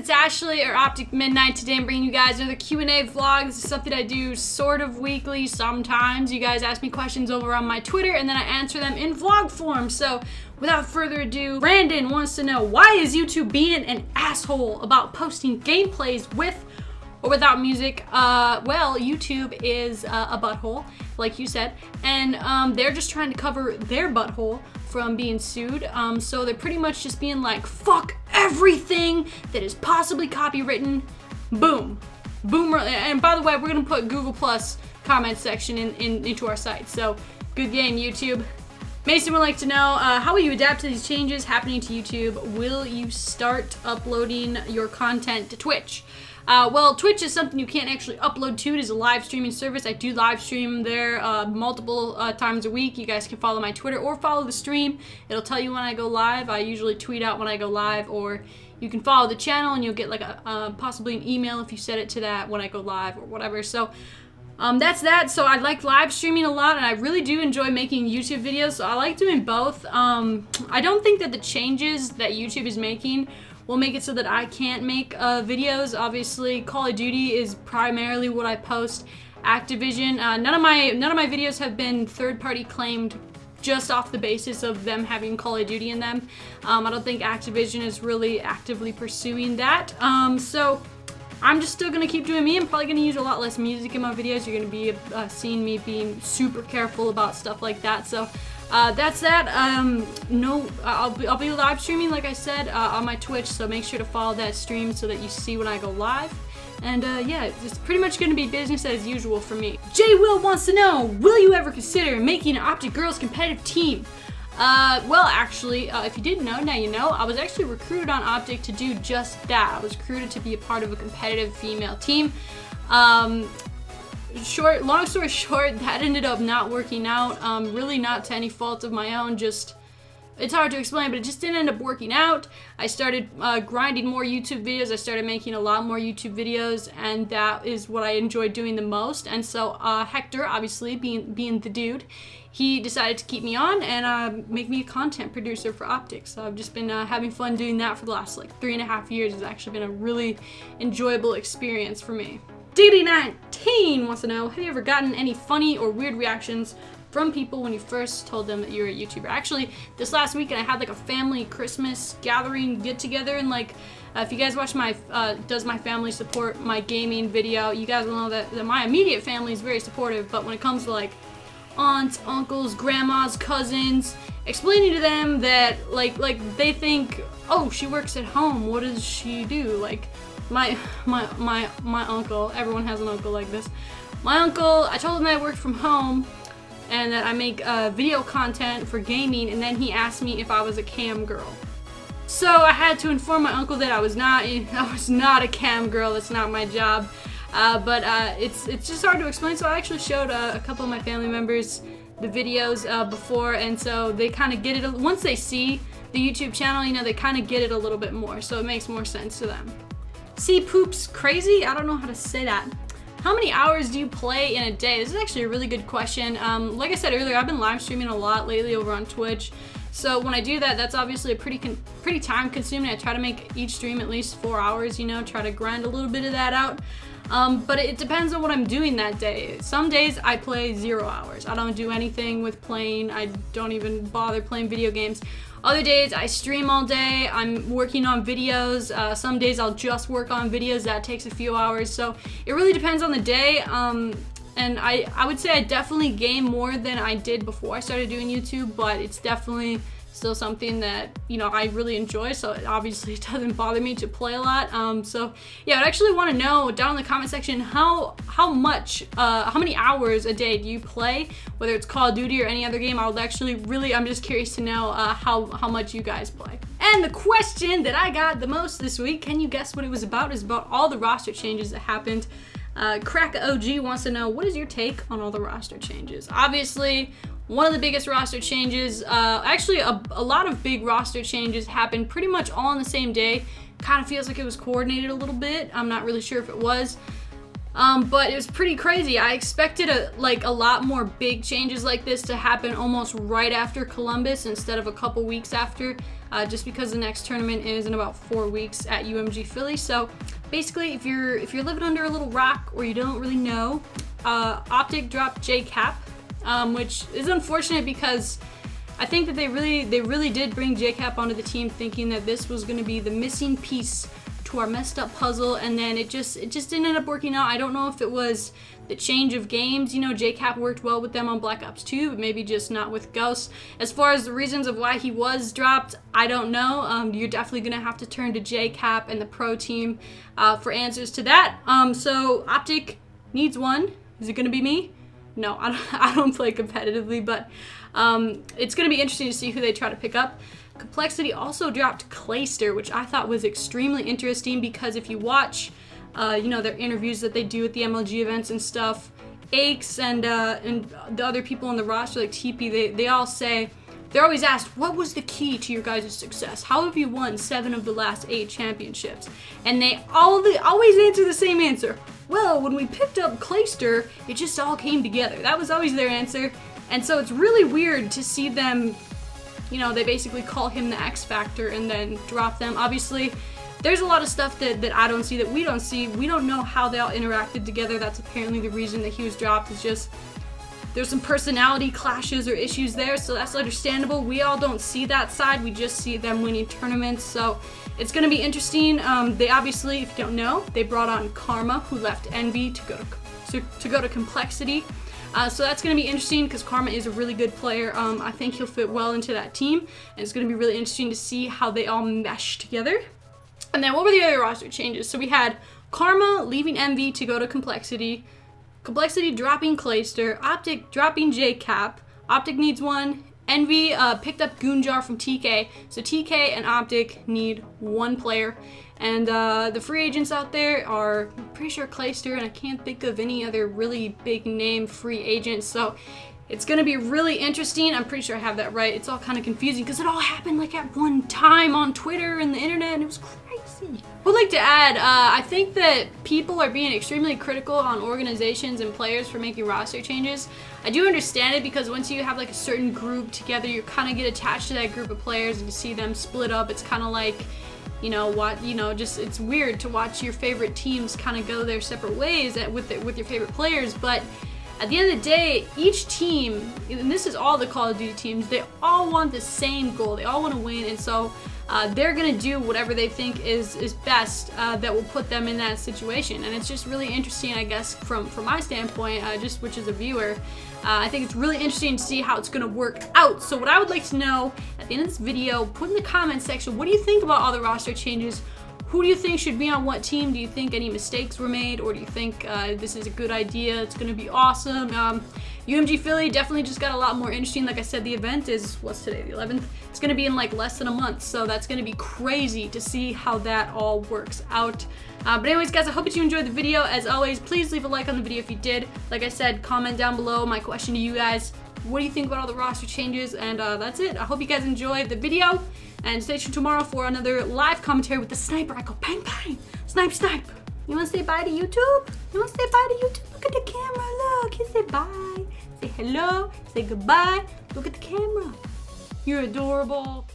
it's Ashley, or Optic MiDNiTE. Today I'm bringing you guys another Q&A vlog. This is something I do sort of weekly sometimes. You guys ask me questions over on my Twitter and then I answer them in vlog form. So without further ado, Brandon wants to know, why is YouTube being an asshole about posting gameplays with or without music? Well, YouTube is a butthole, like you said, and they're just trying to cover their butthole from being sued. So they're pretty much just being like, fuck everything that is possibly copywritten. Boom. Boom. And by the way, we're gonna put Google Plus comment section into our site. So good game, YouTube. Mason would like to know, how will you adapt to these changes happening to YouTube? Will you start uploading your content to Twitch? Well, Twitch is something you can't actually upload to. It is a live streaming service. I do live stream there multiple times a week. You guys can follow my Twitter or follow the stream. It'll tell you when I go live. I usually tweet out when I go live, or you can follow the channel and you'll get like possibly an email if you set it to that when I go live or whatever. So that's that. So I like live streaming a lot, and I really do enjoy making YouTube videos, so I like doing both. I don't think that the changes that YouTube is making will make it so that I can't make videos. Obviously, Call of Duty is primarily what I post. Activision, none of my videos have been third-party claimed just off the basis of them having Call of Duty in them. I don't think Activision is really actively pursuing that. So I'm just still gonna keep doing me. I'm probably gonna use a lot less music in my videos. You're gonna be seeing me being super careful about stuff like that. So that's that. No, I'll be live streaming, like I said, on my Twitch, so make sure to follow that stream so that you see when I go live. And yeah, it's pretty much going to be business as usual for me. Jay Will wants to know, will you ever consider making an Optic Girls competitive team? Well, actually, if you didn't know, now you know. I was actually recruited on Optic to do just that. I was recruited to be a part of a competitive female team. Long story short, that ended up not working out, really not to any fault of my own, just, it's hard to explain, but it just didn't end up working out. I started grinding more YouTube videos, I started making a lot more YouTube videos, and that is what I enjoyed doing the most. And so Hector, obviously, being the dude, he decided to keep me on and make me a content producer for Optic. So I've just been having fun doing that for the last like 3.5 years. It's actually been a really enjoyable experience for me. DD19 wants to know, have you ever gotten any funny or weird reactions from people when you first told them that you were a YouTuber? Actually, this last weekend I had like a family Christmas gathering get-together, and like, if you guys watch my Does My Family Support My Gaming video, you guys will know that my immediate family is very supportive, but when it comes to like aunts, uncles, grandmas, cousins, explaining to them that like they think, oh, she works at home, what does she do? Like, my uncle, everyone has an uncle like this. My uncle, I told him that I worked from home and that I make video content for gaming, and then he asked me if I was a cam girl. So I had to inform my uncle that I was not a cam girl. That's not my job. But it's just hard to explain. So I actually showed a couple of my family members the videos before, and so they kind of get it. Once they see the YouTube channel, you know, they kind of get it a little bit more, so it makes more sense to them. See Poops Crazy? I don't know how to say that. How many hours do you play in a day? This is actually a really good question. Like I said earlier, I've been live streaming a lot lately over on Twitch. So when I do that, that's obviously a pretty time consuming. I try to make each stream at least 4 hours, you know, try to grind a little bit of that out. But it depends on what I'm doing that day. Some days I play 0 hours. I don't do anything with playing. I don't even bother playing video games. Other days I stream all day, I'm working on videos. Some days I'll just work on videos, that takes a few hours. So it really depends on the day. And I would say I definitely game more than I did before I started doing YouTube, but it's definitely still something that, you know, I really enjoy, so it obviously doesn't bother me to play a lot. So yeah, I'd actually want to know down in the comment section how many hours a day do you play, whether it's Call of Duty or any other game. I'm just curious to know how much you guys play. And the question that I got the most this week, can you guess what it was about? Is about all the roster changes that happened. Crack OG wants to know, what is your take on all the roster changes? Obviously, one of the biggest roster changes, actually a lot of big roster changes happened pretty much all on the same day. Kind of feels like it was coordinated a little bit. I'm not really sure if it was. But it was pretty crazy. I expected a lot more big changes like this to happen almost right after Columbus instead of a couple weeks after, just because the next tournament is in about 4 weeks at UMG Philly. So basically, if you're living under a little rock or you don't really know, Optic dropped JCap, which is unfortunate because I think that they really did bring JCap onto the team thinking that this was going to be the missing piece to our messed up puzzle, and then it just didn't end up working out. I don't know if it was the change of games. You know, JCap worked well with them on Black Ops 2, but maybe just not with Ghost. As far as the reasons of why he was dropped, I don't know. You're definitely going to have to turn to JCap and the pro team for answers to that. So Optic needs one. Is it going to be me? No, I don't play competitively, but it's going to be interesting to see who they try to pick up. Complexity also dropped Clayster, which I thought was extremely interesting because if you watch, you know, their interviews that they do at the MLG events and stuff, Aches and the other people on the roster like TP, they all say, they're always asked, what was the key to your guys' success? How have you won 7 of the last 8 championships? And they always answer the same answer. Well, when we picked up Clayster, it just all came together. That was always their answer. And so it's really weird to see them, you know, they basically call him the X Factor and then drop them. Obviously, there's a lot of stuff that I don't see, that we don't see. We don't know how they all interacted together. That's apparently the reason that he was dropped. It's just, there's some personality clashes or issues there, so that's understandable. We all don't see that side. We just see them winning tournaments, so it's going to be interesting. They obviously, if you don't know, they brought on Karma, who left Envy to go to Complexity. So that's going to be interesting because Karma is a really good player. I think he'll fit well into that team, and it's going to be really interesting to see how they all mesh together. And then what were the other roster changes? So we had Karma leaving Envy to go to Complexity, Complexity dropping Clayster, Optic dropping JCap, Optic needs one, Envy picked up Goonjar from TK, so TK and Optic need one player. And the free agents out there are, I'm pretty sure Clayster, and I can't think of any other really big name free agents, so it's going to be really interesting. I'm pretty sure I have that right. It's all kind of confusing because it all happened like at one time on Twitter and the internet, and it was crazy. I would like to add, I think that people are being extremely critical on organizations and players for making roster changes. I do understand it because once you have like a certain group together, you kind of get attached to that group of players, and you see them split up. It's kind of like, you know, just it's weird to watch your favorite teams kind of go their separate ways with your favorite players. But at the end of the day, each team, and this is all the Call of Duty teams, they all want the same goal. They all want to win, and so they're gonna do whatever they think is best that will put them in that situation. And it's just really interesting, I guess, from my standpoint, just which is a viewer. I think it's really interesting to see how it's gonna work out. So what I would like to know at the end of this video, put in the comments section, what do you think about all the roster changes? Who do you think should be on what team? Do you think any mistakes were made, or do you think this is a good idea? It's gonna be awesome. UMG Philly definitely just got a lot more interesting. Like I said, the event is, what's today, the 11th? It's gonna be in like less than a month, so that's gonna be crazy to see how that all works out. But anyways, guys, I hope that you enjoyed the video. As always, please leave a like on the video if you did. Like I said, comment down below my question to you guys. What do you think about all the roster changes? And that's it. I hope you guys enjoyed the video. And stay tuned tomorrow for another live commentary with the sniper. I go bang bang, snipe snipe. You wanna say bye to YouTube? You wanna say bye to YouTube? Look at the camera, look. You say bye, say hello, say goodbye. Look at the camera. You're adorable.